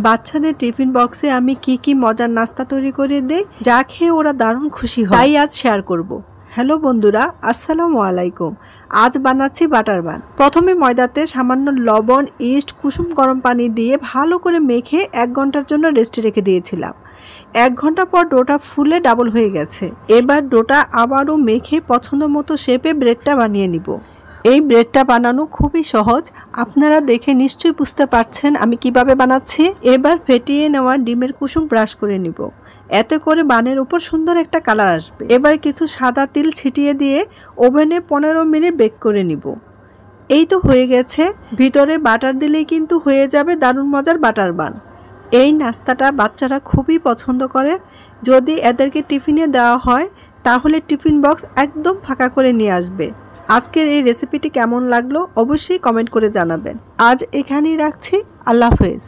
বাচ্চাদের টিফিন বক্সে আমি কি মজার নাস্তা তৈরি করে দেই, যা খেয়ে ওরা দারুণ খুশি হয়, তাই আজ শেয়ার করব। হ্যালো বন্ধুরা, আসসালামু আলাইকুম। আজ বানাচ্ছি বাটার বান। প্রথমে ময়দাতে সামান্য লবণ, ইস্ট, কুসুম গরম পানি দিয়ে ভালো করে মেখে 1 ঘন্টার জন্য রেস্টে রেখে দিয়েছিলাম। 1 ঘন্টা পর ডোটা ফুলে ডাবল হয়ে গেছে। এবার ডোটা আবারও মেখে পছন্দ মতো শেপে ব্রেডটা বানিয়ে নিব। এই ব্রেডটা বানানো খুবই সহজ, আপনারা দেখে নিশ্চয়ই বুঝতে পারছেন আমি কিভাবে বানাচ্ছি। এবার ফেটিয়ে নেওয়া ডিমের কুসুম ব্রাশ করে নিব, এতে করে বানের উপর সুন্দর একটা কালার আসবে। এবার কিছু সাদা তিল ছিটিয়ে দিয়ে ওভেনে 15 মিনিট বেক করে নিব। এই তো হয়ে গেছে। ভিতরে বাটার দিলেই কিন্তু হয়ে যাবে দারুণ মজার বাটার বান। এই নাস্তাটা বাচ্চারা খুবই পছন্দ করে। যদি এদেরকে টিফিনে দেওয়া হয় তাহলে টিফিন বক্স একদম ফাঁকা করে নিয়ে আসবে। আজকের এই রেসিপিটি কেমন লাগলো অবশ্যই কমেন্ট করে জানাবেন। আজ এখানেই রাখছি। আল্লাহ হাফেজ।